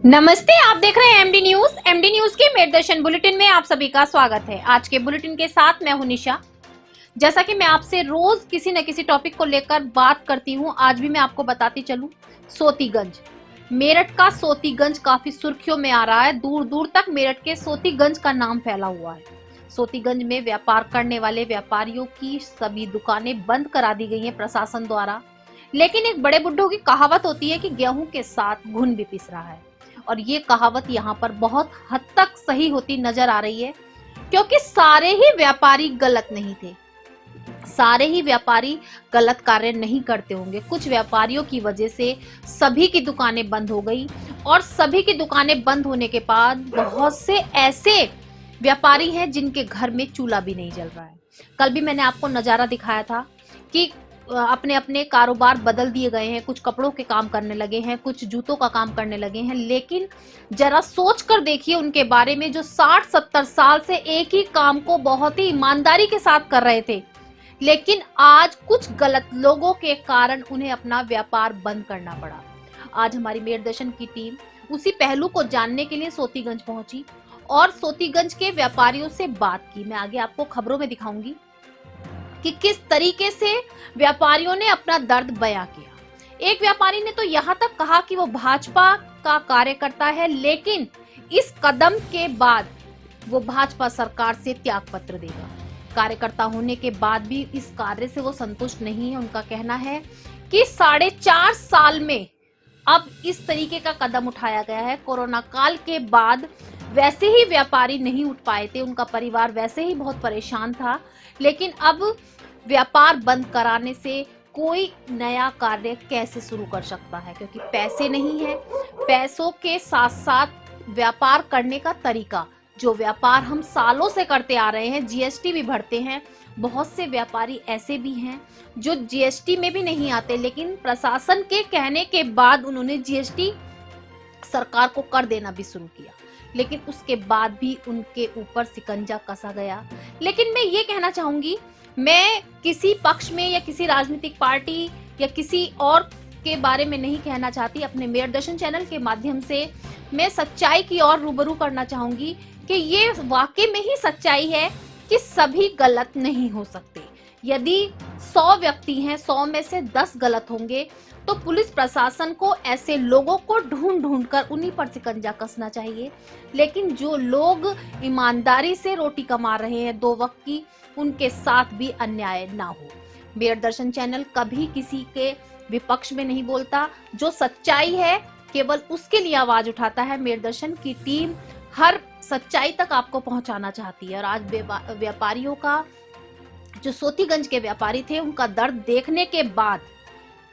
नमस्ते, आप देख रहे हैं एमडी न्यूज। एमडी न्यूज के मेरदर्शन बुलेटिन में आप सभी का स्वागत है। आज के बुलेटिन के साथ मैं हूं निशा। जैसा कि मैं आपसे रोज किसी न किसी टॉपिक को लेकर बात करती हूं, आज भी मैं आपको बताती चलूं। सोतीगंज, मेरठ का सोतीगंज काफी सुर्खियों में आ रहा है। दूर दूर तक मेरठ के सोतीगंज का नाम फैला हुआ है। सोतीगंज में व्यापार करने वाले व्यापारियों की सभी दुकानें बंद करा दी गई हैं प्रशासन द्वारा। लेकिन एक बड़े बुड्ढों की कहावत होती है कि गेहूं के साथ घुन भी पिस रहा है, और ये कहावत यहाँ पर बहुत हद तक सही होती नजर आ रही है, क्योंकि सारे ही व्यापारी गलत नहीं थे। सारे ही व्यापारी गलत कार्य नहीं करते होंगे। कुछ व्यापारियों की वजह से सभी की दुकानें बंद हो गई, और सभी की दुकानें बंद होने के बाद बहुत से ऐसे व्यापारी हैं जिनके घर में चूल्हा भी नहीं जल रहा है। कल भी मैंने आपको नजारा दिखाया था कि अपने अपने कारोबार बदल दिए गए हैं। कुछ कपड़ों के काम करने लगे हैं, कुछ जूतों का काम करने लगे हैं। लेकिन जरा सोच कर देखिए उनके बारे में, जो 60-70 साल से एक ही काम को बहुत ही ईमानदारी के साथ कर रहे थे, लेकिन आज कुछ गलत लोगों के कारण उन्हें अपना व्यापार बंद करना पड़ा। आज हमारी मेरदर्शन की टीम उसी पहलू को जानने के लिए सोतीगंज पहुंची और सोतीगंज के व्यापारियों से बात की। मैं आगे आपको खबरों में दिखाऊंगी कि किस तरीके से व्यापारियों ने अपना दर्द बयां किया। एक व्यापारी ने तो यहाँ तक कहा कि वो भाजपा का कार्यकर्ता है, लेकिन इस कदम के बाद वो भाजपा सरकार से त्याग पत्र देगा। कार्यकर्ता होने के बाद भी इस कार्य से वो संतुष्ट नहीं है। उनका कहना है कि 4.5 साल में अब इस तरीके का कदम उठाया गया है। कोरोना काल के बाद वैसे ही व्यापारी नहीं उठ पाए थे, उनका परिवार वैसे ही बहुत परेशान था, लेकिन अब व्यापार बंद कराने से कोई नया कार्य कैसे शुरू कर सकता है, क्योंकि पैसे नहीं है। पैसों के साथ साथ व्यापार करने का तरीका, जो व्यापार हम सालों से करते आ रहे हैं, जीएसटी भी भरते हैं। बहुत से व्यापारी ऐसे भी हैं जो जीएसटी में भी नहीं आते, लेकिन प्रशासन के कहने के बाद उन्होंने जीएसटी सरकार को कर देना भी शुरू किया, लेकिन उसके बाद भी उनके ऊपर शिकंजा कसा गया। लेकिन मैं ये कहना चाहूंगी, मैं किसी पक्ष में या किसी राजनीतिक पार्टी या किसी और के बारे में नहीं कहना चाहती। अपने मेरदर्शन चैनल के माध्यम से मैं सच्चाई की ओर रूबरू करना चाहूंगी कि ये वाकई में ही सच्चाई है कि सभी गलत नहीं हो सकते। यदि 100 व्यक्ति हैं, 100 में से 10 गलत होंगे, तो पुलिस प्रशासन को ऐसे लोगों को ढूंढ कर उन्हीं पर शिकंजा कसना चाहिए। लेकिन जो लोग ईमानदारी से रोटी कमा रहे हैं 2 वक्त की, उनके साथ भी अन्याय ना हो। मेरदर्शन चैनल कभी किसी के विपक्ष में नहीं बोलता। जो सच्चाई है केवल उसके लिए आवाज उठाता है। मेरदर्शन की टीम हर सच्चाई तक आपको पहुंचाना चाहती है। और आज व्यापारियों का, जो सोतीगंज के व्यापारी थे, उनका दर्द देखने के बाद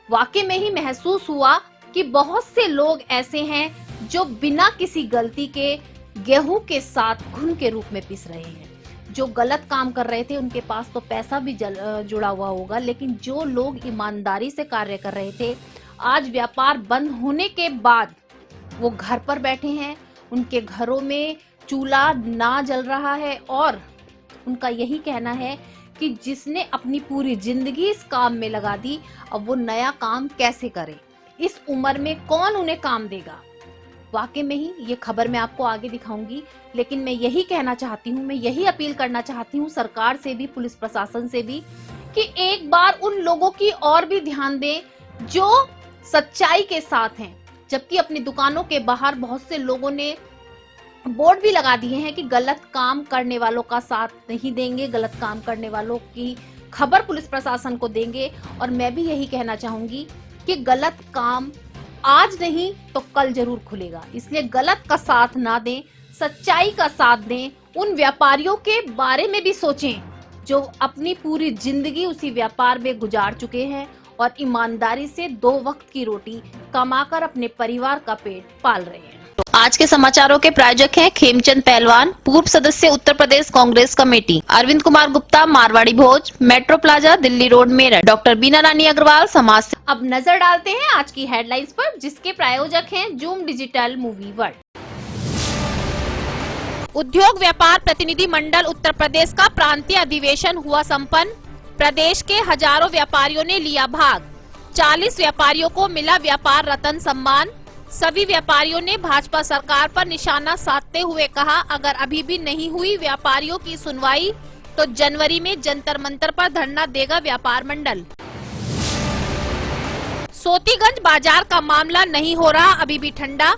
वाकई में ही महसूस हुआ कि बहुत से लोग ऐसे हैं जो बिना किसी गलती के गेहूं के साथ घुन के रूप में पिस रहे हैं। जो गलत काम कर रहे थे उनके पास तो पैसा भी जुड़ा हुआ होगा, लेकिन जो लोग ईमानदारी से कार्य कर रहे थे, आज व्यापार बंद होने के बाद वो घर पर बैठे हैं। उनके घरों में चूल्हा ना जल रहा है, और उनका यही कहना है कि जिसने अपनी पूरी जिंदगी इस काम में लगा दी, अब वो नया काम कैसे करे। इस उम्र में कौन उन्हें काम देगा। वाकई में ही ये खबर मैं आपको आगे दिखाऊंगी, लेकिन मैं यही कहना चाहती हूँ, मैं यही अपील करना चाहती हूँ सरकार से भी, पुलिस प्रशासन से भी, कि एक बार उन लोगों की और भी ध्यान दें जो सच्चाई के साथ हैं। जबकि अपनी दुकानों के बाहर बहुत से लोगों ने बोर्ड भी लगा दिए हैं कि गलत काम करने वालों का साथ नहीं देंगे, गलत काम करने वालों की खबर पुलिस प्रशासन को देंगे। और मैं भी यही कहना चाहूंगी कि गलत काम आज नहीं तो कल जरूर खुलेगा, इसलिए गलत का साथ ना दें, सच्चाई का साथ दें। उन व्यापारियों के बारे में भी सोचें जो अपनी पूरी जिंदगी उसी व्यापार में गुजार चुके हैं और ईमानदारी से 2 वक्त की रोटी कमाकर अपने परिवार का पेट पाल रहे हैं। आज के समाचारों के प्रायोजक हैं खेमचंद पहलवान, पूर्व सदस्य Uttar Pradesh Congress committee, Arvind Kumar Gupta, Marwari Bhoj, metro plaza, Delhi road, Meerut, doctor Bina Rani Agarwal, समाज। अब नजर डालते हैं आज की हेडलाइंस पर, जिसके प्रायोजक हैं जूम डिजिटल मूवी वर्ल्ड। उद्योग व्यापार प्रतिनिधि मंडल उत्तर प्रदेश का प्रांतीय अधिवेशन हुआ संपन्न। प्रदेश के हजारों व्यापारियों ने लिया भाग। 40 व्यापारियों को मिला व्यापार रत्न सम्मान। सभी व्यापारियों ने भाजपा सरकार पर निशाना साधते हुए कहा, अगर अभी भी नहीं हुई व्यापारियों की सुनवाई तो जनवरी में जंतर मंतर पर धरना देगा व्यापार मंडल। सोतीगंज बाजार का मामला नहीं हो रहा अभी भी ठंडा।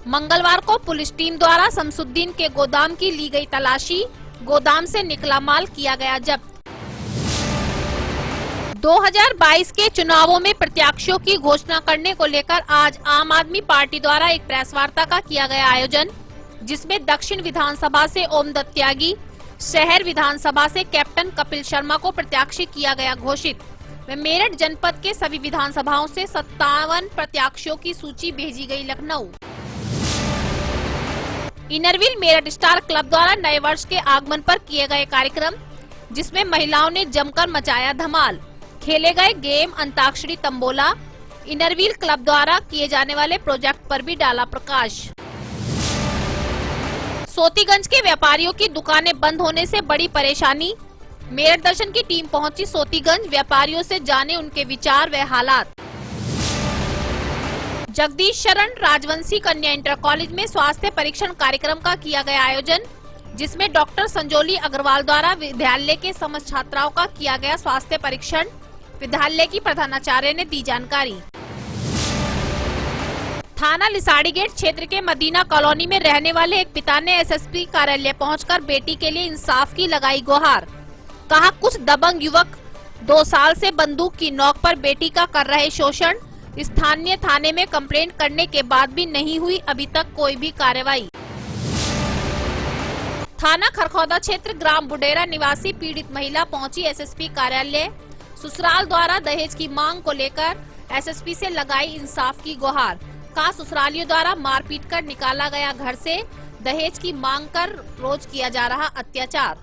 मंगलवार को पुलिस टीम द्वारा शमसुद्दीन के गोदाम की ली गई तलाशी, गोदाम से निकला माल किया गया जब्त। 2022 के चुनावों में प्रत्याशियों की घोषणा करने को लेकर आज आम आदमी पार्टी द्वारा एक प्रेस वार्ता का किया गया आयोजन, जिसमें दक्षिण विधानसभा से ओम दत्त त्यागी, शहर विधानसभा से कैप्टन कपिल शर्मा को प्रत्याशी किया गया घोषित। व मेरठ जनपद के सभी विधानसभाओं से 57 प्रत्याशियों की सूची भेजी गई Lucknow. Inner Wheel Meerut star club द्वारा नए वर्ष के आगमन पर किए गए कार्यक्रम, जिसमें महिलाओं ने जमकर मचाया धमाल, खेले गए game antakshari tambola. Inner Wheel club द्वारा किए जाने वाले प्रोजेक्ट पर भी डाला प्रकाश। सोतीगंज के व्यापारियों की दुकानें बंद होने से बड़ी परेशानी। मेरठ दर्शन की टीम पहुंची सोतीगंज, व्यापारियों से जाने उनके विचार व हालात। जगदीश शरण राजवंशी कन्या इंटर कॉलेज में स्वास्थ्य परीक्षण कार्यक्रम का किया गया आयोजन, जिसमें डॉक्टर संजोली अग्रवाल द्वारा विद्यालय के समस्त छात्राओं का किया गया स्वास्थ्य परीक्षण। विद्यालय की प्रधानाचार्य ने दी जानकारी। थाना लिसाड़ी गेट क्षेत्र के मदीना कॉलोनी में रहने वाले एक पिता ने एसएसपी कार्यालय पहुंचकर बेटी के लिए इंसाफ की लगाई गुहार। कहा, कुछ दबंग युवक 2 साल से बंदूक की नोक पर बेटी का कर रहे शोषण। स्थानीय थाने में कंप्लेंट करने के बाद भी नहीं हुई अभी तक कोई भी कार्रवाई। थाना खरखौदा क्षेत्र ग्राम बुडेरा निवासी पीड़ित महिला पहुंची एसएसपी कार्यालय। ससुराल द्वारा दहेज की मांग को लेकर एसएसपी से लगाई इंसाफ की गुहार। कहा, ससुरालियों द्वारा मारपीट कर निकाला गया घर से, दहेज की मांग कर रोज किया जा रहा अत्याचार।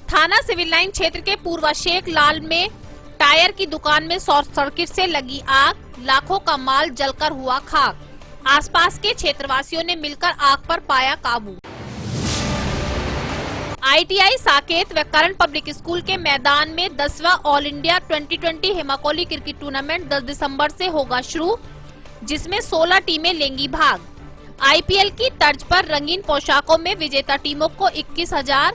थाना सिविल लाइन क्षेत्र के पूर्वा शेख लाल में टायर की दुकान में शॉर्ट सर्किट से लगी आग, लाखों का माल जलकर हुआ खाक। आसपास के क्षेत्रवासियों ने मिलकर आग पर पाया काबू। आईटीआई साकेत व करण पब्लिक स्कूल के मैदान में 10वां ऑल इंडिया 2020 हेमाकोली क्रिकेट टूर्नामेंट 10 दिसंबर से होगा शुरू, जिसमें 16 टीमें लेंगी भाग। आईपीएल की तर्ज पर रंगीन पोशाकों में विजेता टीमों को 21,000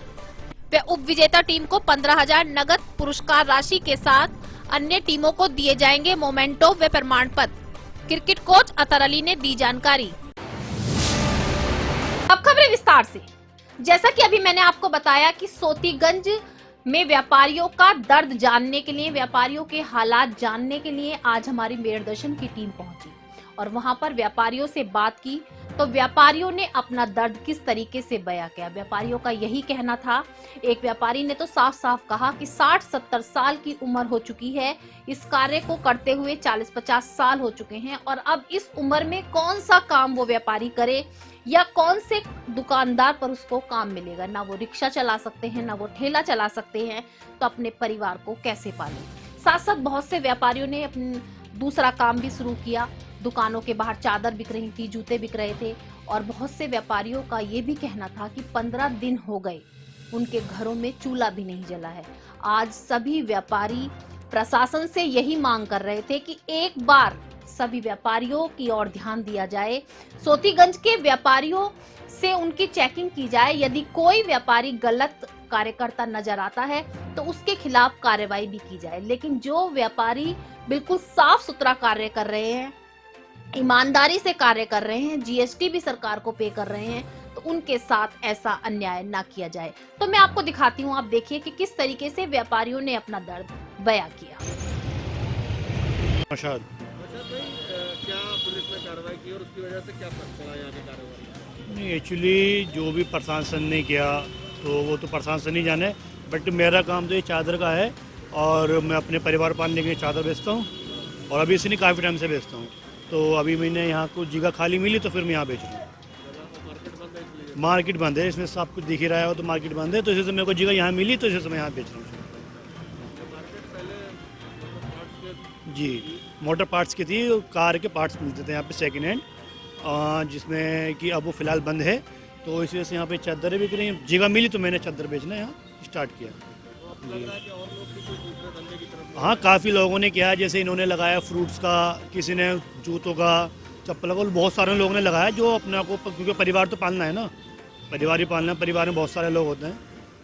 व उप विजेता टीम को 15,000 नगद पुरस्कार राशि के साथ अन्य टीमों को दिए जाएंगे मोमेंटो व प्रमाण पत्र। क्रिकेट कोच अतर अली ने दी जानकारी। अब खबरें विस्तार से। जैसा कि अभी मैंने आपको बताया कि सोतीगंज में व्यापारियों का दर्द जानने के लिए, व्यापारियों के हालात जानने के लिए आज हमारी मेरठ दर्शन की टीम पहुंची और वहां पर व्यापारियों से बात की। तो व्यापारियों ने अपना दर्द किस तरीके से बयां किया। व्यापारियों का यही कहना था। एक व्यापारी ने तो साफ साफ कहा कि 60-70 साल की उम्र हो चुकी है, इस कार्य को करते हुए 40-50 साल हो चुके हैं और अब इस उम्र में कौन सा काम वो व्यापारी करे या कौन से दुकानदार पर उसको काम मिलेगा। ना वो रिक्शा चला सकते हैं, ना वो ठेला चला सकते हैं, तो अपने परिवार को कैसे पालें। साथ साथ बहुत से व्यापारियों ने अपना दूसरा काम भी शुरू किया। दुकानों के बाहर चादर बिक रही थी, जूते बिक रहे थे और बहुत से व्यापारियों का ये भी कहना था कि 15 दिन हो गए उनके घरों में चूल्हा भी नहीं जला है। आज सभी व्यापारी प्रशासन से यही मांग कर रहे थे कि एक बार सभी व्यापारियों की ओर ध्यान दिया जाए, सोतीगंज के व्यापारियों से उनकी चेकिंग की जाए। यदि कोई व्यापारी गलत कार्यकर्ता नजर आता है तो उसके खिलाफ कार्रवाई भी की जाए। लेकिन जो व्यापारी बिल्कुल साफ सुथरा कार्य कर रहे हैं, ईमानदारी से कार्य कर रहे हैं, जीएसटी भी सरकार को पे कर रहे हैं, तो उनके साथ ऐसा अन्याय ना किया जाए। तो मैं आपको दिखाती हूँ, आप देखिए कि किस तरीके से व्यापारियों ने अपना दर्द बयां किया। क्या पुलिस ने कार्रवाई की और उसकी वजह से क्या फर्क पड़ा यहाँ की कार्रवाई? नहीं, एक्चुअली जो भी प्रशासन ने किया तो वो तो प्रशासन ही जाने, बट मेरा काम तो ये चादर का है और मैं अपने परिवार पालने के लिए चादर बेचता हूँ और अभी इसी नहीं काफ़ी टाइम से बेचता हूँ। तो अभी मैंने यहाँ कुछ जगह खाली मिली तो फिर मैं यहाँ बेच रहा हूँ। मार्केट बंद है, इसमें सब कुछ दिख ही रहा है, तो मार्केट बंद है, तो इसी से मेरे को जगह यहाँ मिली तो इसी से मैं यहाँ बेच रहा हूँ। जी, मोटर पार्ट्स की थी, कार के पार्ट्स मिलते थे यहाँ पे सेकेंड हैंड, जिसमें कि अब वो फिलहाल बंद है, तो इस वजह से यहाँ पे चादरें बिक रही हैं। जगह मिली तो मैंने चादर बेचना यहाँ स्टार्ट किया। हाँ, काफ़ी लोगों ने किया, जैसे इन्होंने लगाया फ्रूट्स का, किसी ने जूतों का, चप्पल का, बहुत सारे लोगों ने लगाया जो अपने को, क्योंकि परिवार तो पालना है ना, परिवार ही पालना है, परिवार में बहुत सारे लोग होते हैं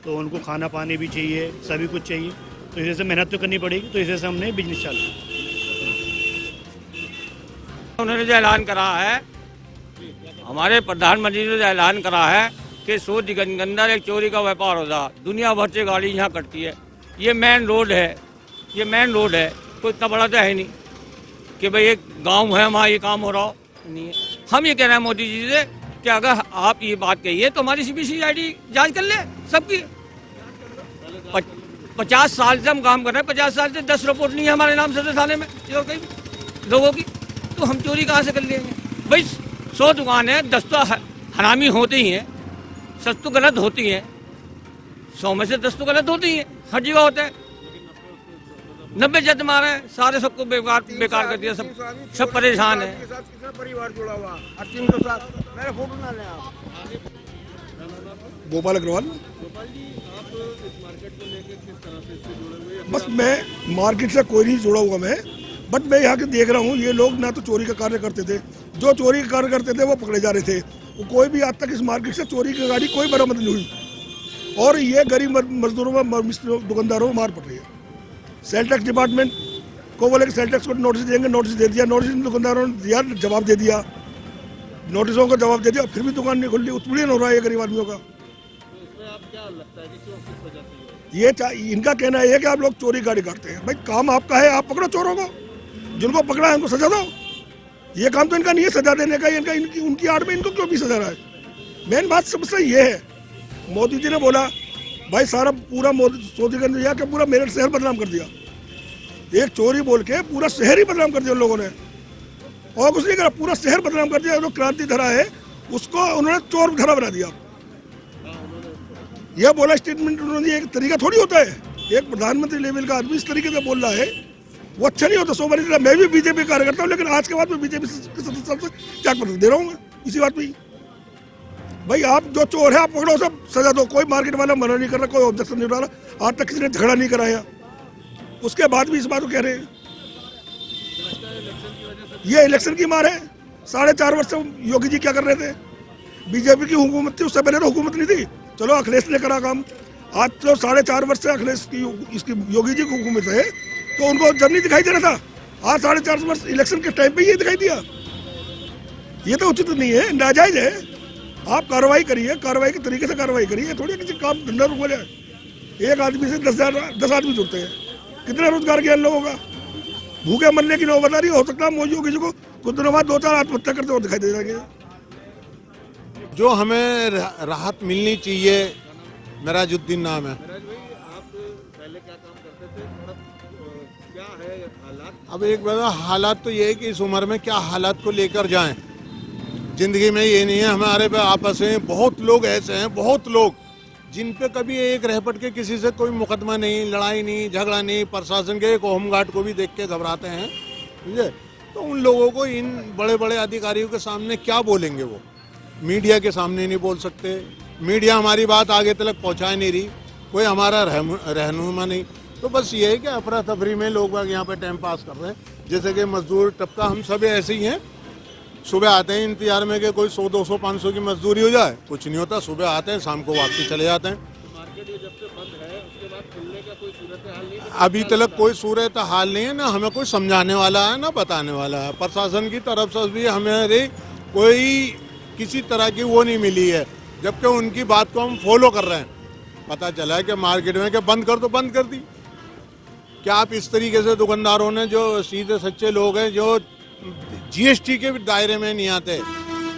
तो उनको खाना पानी भी चाहिए, सभी कुछ चाहिए, तो इस वजह से मेहनत तो करनी पड़ेगी, तो इस वजह से हमने बिजनेस चालू किया। उन्होंने जो ऐलान करा है, हमारे प्रधानमंत्री ने जो ऐलान करा है कि सूरजगंज के अंदर एक चोरी का व्यापार होता, दुनिया भर से गाड़ी यहाँ कटती है, ये मेन रोड है, ये मेन रोड है, कोई इतना बड़ा तो है नहीं कि भाई एक गांव है वहाँ ये काम हो रहा हो, नहीं है। हम ये कह रहे हैं मोदी जी से कि अगर आप ये बात कहिए तो हमारी CBCID जांच कर ले सबकी। 50 साल से हम काम कर रहे हैं, 50 साल से 10 रिपोर्ट नहीं है हमारे नाम से थाने में और कई लोगों की, तो हम चोरी कहाँ से कर लेंगे भाई। 100 दुकान है, 10 तो हरामी होते ही हैं, 10 तो गलत होती हैं, 100 में से 10 तो गलत होती हैं, हर जगह होता है। 90 जज मारे सारे, सबको बेकार कर दिया, सब परेशान है। कितना परिवार जुड़ा हुआ, 300 साल मेरा फोटो ना लें आप। गोपाल अग्रवाल। गोपाल जी, आप इस मार्केट को लेकर किस तरह से इससे जुड़े हुए हैं? बस मैं मार्केट से कोई नहीं जुड़ा हुआ मैं, बट मैं यहाँ के देख रहा हूँ, ये लोग ना तो चोरी का कार्य करते थे, जो चोरी का कार्य करते थे वो पकड़े जा रहे थे। वो कोई भी आज तक इस मार्केट से चोरी की गाड़ी कोई बरामद नहीं हुई, और ये गरीब मजदूरों में दुकानदारों को मार पड़ रही है। सेल टैक्स डिपार्टमेंट को बोले कि सेल टैक्स को नोटिस देंगे, नोटिस दे दिया, नोटिस दुकानदारों ने दिया, जवाब दे दिया, नोटिसों का जवाब दे दिया, फिर भी दुकान नहीं खुल रही, उत्पीड़न हो रहा है ये गरीब आदमियों का। तो इसमें आप क्या लगता है कि क्यों, किस वजह से ये इनका कहना है कि आप लोग चोरी गाड़ी करते हैं। भाई काम आपका है, आप पकड़ो चोरों को, जिनको पकड़ा है उनको सजा दो। ये काम तो इनका नहीं है सजा देने का, इनका उनकी आड़ में इनको क्यों भी सजा रहा है। मेन बात सबसे ये है, मोदी जी ने बोला भाई सारा पूरा मोदी कर दिया कि पूरा मेरठ शहर बदनाम कर दिया, एक चोरी बोल के पूरा शहर ही बदनाम कर दिया उन लोगों ने, और कुछ नहीं करा, पूरा शहर बदनाम कर दिया। जो क्रांति धरा है उसको उन्होंने चोर धरा बना दिया। यह बोला स्टेटमेंट उन्होंने, एक तरीका थोड़ी होता है, एक प्रधानमंत्री लेवल का आदमी इस तरीके से बोल रहा है, वो अच्छा नहीं होता। सोमवार मैं भी बीजेपी कार्यकर्ता हूँ, लेकिन आज के बाद मैं बीजेपी के सदस्य से त्याग पत्र दे रहा हूँ इसी बात पे। भाई आप जो चोर है आप पकड़ो, सब सजा दो, कोई मार्केट वाला मना नहीं कर रहा, कोई ऑब्जेक्शन नहीं उठा रहा, आज तक किसी ने झगड़ा नहीं कराया, उसके बाद भी इस बात को कह रहे हैं। ये इलेक्शन की मार है। 4.5 वर्ष से योगी जी क्या कर रहे थे, बीजेपी की हुकूमत थी, उससे पहले तो हुकूमत नहीं थी, चलो अखिलेश ने करा काम। आज तो 4.5 वर्ष से अखिलेश की इसकी योगी जी की हुकूमत है, तो उनको जब नहीं दिखाई दे रहा था, आज 4.5 वर्ष इलेक्शन के टाइम पे ये दिखाई दिया। ये तो उचित नहीं है, नाजायज है। आप कार्रवाई करिए, कार्रवाई के तरीके से कार्रवाई करिए, थोड़ी किसी काम धंधा रुक जाए। एक आदमी से 10 आदमी जुड़ते हैं, कितना रोजगार किया इन लोगों का। भूखे मरने की नौबत आ रही, हो सकता है मोदी योगी जी को कुछ दिनों बाद 2-4 आत्महत्या करते हुए दिखाई दे जाएंगे। जो हमें राहत मिलनी चाहिए। मेराजुद्दीन नाम है। महाराज भाई, आप पहले क्या काम करते थे, थोड़ा क्या है हालात? अब एक बार हालात तो ये है कि इस उम्र में क्या हालात को लेकर जाएं। जिंदगी में ये नहीं है, हमारे पे आपस में बहुत लोग ऐसे हैं, बहुत लोग जिन पे कभी एक रहपट के किसी से कोई मुकदमा नहीं, लड़ाई नहीं, झगड़ा नहीं, प्रशासन के एक होमगार्ड को भी देख के घबराते हैं, समझे। तो उन लोगों को इन बड़े बड़े अधिकारियों के सामने क्या बोलेंगे, वो मीडिया के सामने नहीं बोल सकते, मीडिया हमारी बात आगे तक पहुंचा नहीं रही, कोई हमारा रहनुमा नहीं। तो बस ये है कि अफरा तफरी में लोग यहाँ पे टाइम पास कर रहे हैं। जैसे कि मजदूर तबका हम सब ऐसे ही हैं, सुबह आते हैं इंतजार में कि कोई 100, 200, 500 की मजदूरी हो जाए, कुछ नहीं होता। सुबह आते हैं, शाम को वापसी चले जाते हैं। तो मार्केट ये जब से बंद है, उसके बाद खुलने का कोई सूरत हाल नहीं? अभी तक कोई सूरत हाल नहीं है, ना हमें कोई समझाने वाला है ना बताने वाला है। प्रशासन की तरफ से भी हमें कोई किसी तरह की वो नहीं मिली है, जबकि उनकी बात को हम फॉलो कर रहे हैं। पता चला है कि मार्केट में कि बंद कर, तो बंद कर दी। क्या आप इस तरीके से दुकानदारों ने, जो सीधे सच्चे लोग हैं, जो GST के दायरे में नहीं आते,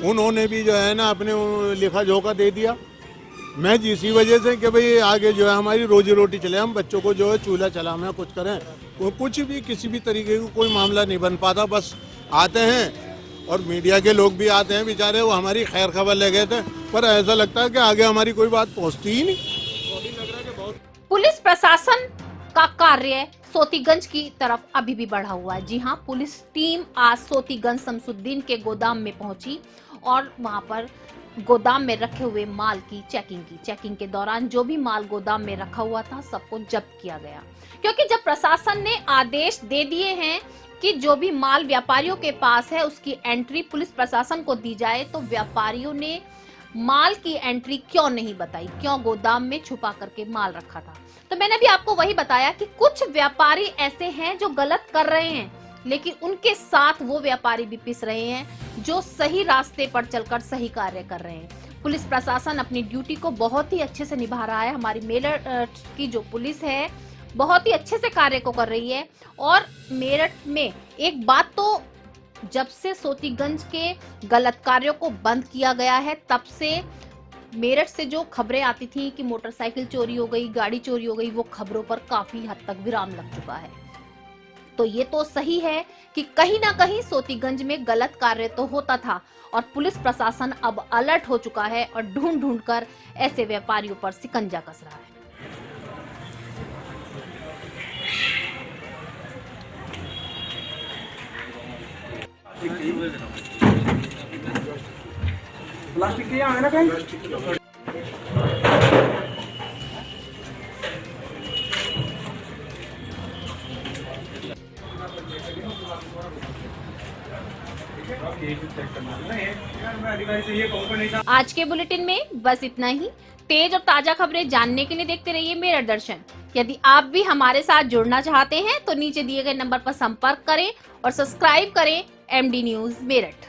उन्होंने भी जो है ना अपने लिखा जोखा दे दिया। मैं इसी वजह से कि भाई आगे जो है हमारी रोजी रोटी चले, हम बच्चों को जो है चूल्हा चलाना कुछ करें, कुछ भी किसी भी तरीके का कोई मामला नहीं बन पाता। बस आते हैं और मीडिया के लोग भी आते हैं बेचारे, वो हमारी खैर खबर ले गए थे, पर ऐसा लगता है कि आगे हमारी कोई बात पहुँचती ही नहीं। पुलिस प्रशासन का कार्य सोतीगंज की तरफ अभी भी बढ़ा हुआ है। जी हां, पुलिस टीम आज सोतीगंज शमसुद्दीन के गोदाम में पहुंची और वहां पर गोदाम में रखे हुए माल की चेकिंग की। चेकिंग के दौरान जो भी माल गोदाम में रखा हुआ था सबको जब्त किया गया, क्योंकि जब प्रशासन ने आदेश दे दिए हैं कि जो भी माल व्यापारियों के पास है उसकी एंट्री पुलिस प्रशासन को दी जाए, तो व्यापारियों ने माल की एंट्री क्यों नहीं बताई, क्यों गोदाम में छुपा करके माल रखा था। तो मैंने भी आपको वही बताया कि कुछ व्यापारी ऐसे हैं जो गलत कर रहे हैं, लेकिन उनके साथ वो व्यापारी भी पिस रहे हैं जो सही रास्ते पर चलकर सही कार्य कर रहे हैं। पुलिस प्रशासन अपनी ड्यूटी को बहुत ही अच्छे से निभा रहा है। हमारी मेरठ की जो पुलिस है बहुत ही अच्छे से कार्य को कर रही है। और मेरठ में एक बात तो, जब से सोतीगंज के गलत कार्यों को बंद किया गया है तब से मेरठ से जो खबरें आती थी कि मोटरसाइकिल चोरी हो गई, गाड़ी चोरी हो गई, वो खबरों पर काफी हद तक विराम लग चुका है। तो ये तो सही है कि कहीं ना कहीं सोतीगंज में गलत कार्य तो होता था और पुलिस प्रशासन अब अलर्ट हो चुका है और ढूंढ ढूंढ कर ऐसे व्यापारियों पर शिकंजा कस रहा है। प्लास्टिक के यहाँ है ना कहीं? आज के बुलेटिन में बस इतना ही। तेज और ताजा खबरें जानने के लिए देखते रहिए मेरठ दर्शन। यदि आप भी हमारे साथ जुड़ना चाहते हैं तो नीचे दिए गए नंबर पर संपर्क करें और सब्सक्राइब करें MD न्यूज मेरठ।